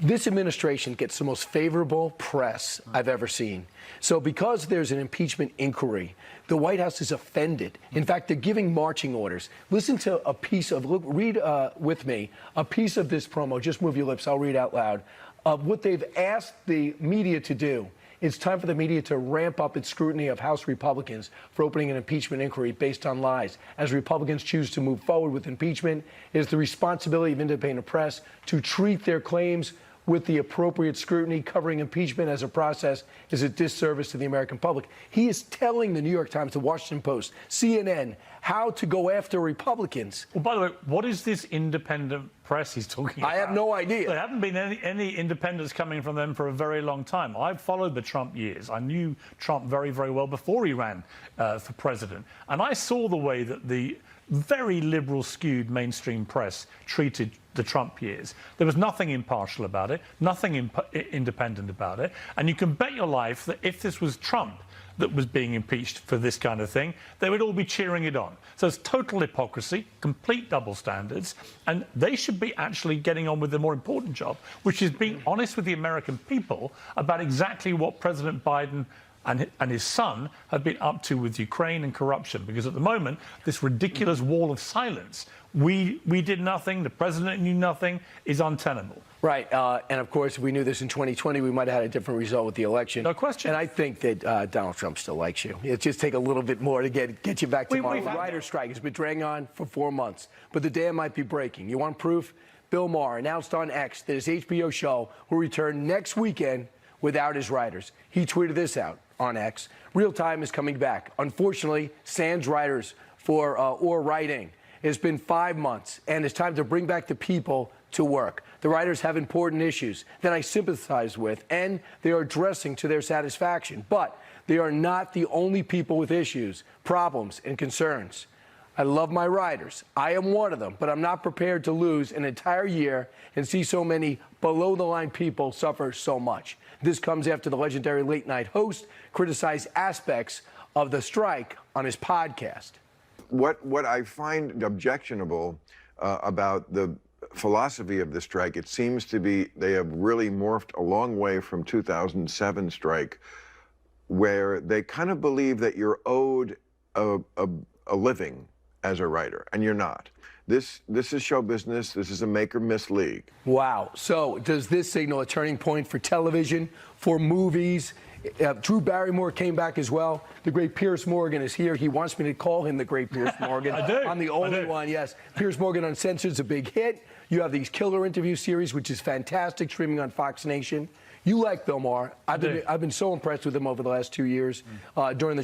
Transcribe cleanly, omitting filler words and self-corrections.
This administration gets the most favorable press I've ever seen. So because there's an impeachment inquiry, the White House is offended. In fact, they're giving marching orders. Listen to a piece of, read with me, a piece of this promo. Just move your lips, I'll read out loud. Of what they've asked the media to do. It's time for the media to ramp up its scrutiny of House Republicans for opening an impeachment inquiry based on lies. As Republicans choose to move forward with impeachment, it is the responsibility of independent press to treat their claims with the appropriate scrutiny. Covering impeachment as a process is a disservice to the American public. He is telling the New York Times, the Washington Post, CNN, how to go after Republicans. Well, by the way, what is this independent press he's talking about? I have no idea. There haven't been any independence coming from them for a very long time. I've followed the Trump years. I knew Trump very, very well before he ran for president. And I saw the way that the very liberal skewed mainstream press treated the Trump years. There was nothing impartial about it, nothing independent about it. And you can bet your life that if this was Trump that was being impeached for this kind of thing, they would all be cheering it on. So it's total hypocrisy, complete double standards, and they should be actually getting on with the more important job, which is being honest with the American people about exactly what President Biden and his son have been up to with Ukraine and corruption. Because at the moment, this ridiculous wall of silence, we did nothing, the president knew nothing, is untenable. Right, and of course, if we knew this in 2020, we might have had a different result with the election. No question. And I think that Donald Trump still likes you. It'll just take a little bit more to get you back tomorrow. The writer's strike has been dragging on for 4 months, but the dam might be breaking. You want proof? Bill Maher announced on X that his HBO show will return next weekend without his writers. He tweeted this out on X. Real Time is coming back. Unfortunately, sans writers or writing. It's been 5 months, and it's time to bring back the people to work. The writers have important issues that I sympathize with, and they are addressing to their satisfaction. But they are not the only people with issues, problems, and concerns. I love my writers. I am one of them, but I'm not prepared to lose an entire year and see so many below-the-line people suffer so much. This comes after the legendary late-night host criticized aspects of the strike on his podcast. What I find objectionable about the philosophy of the strike, it seems to be they have really morphed a long way from 2007 strike, where they kind of believe that you're owed a living as a writer, and you're not. This is show business. This is a make-or-miss league. Wow. So does this signal a turning point for television, for movies? Drew Barrymore came back as well. The great Piers Morgan is here. He wants me to call him the great Piers Morgan. I do. I'm the only one, yes. Piers Morgan Uncensored is a big hit. You have these killer interview series, which is fantastic, streaming on Fox Nation. You like Bill Maher. I've been so impressed with him over the last 2 years during the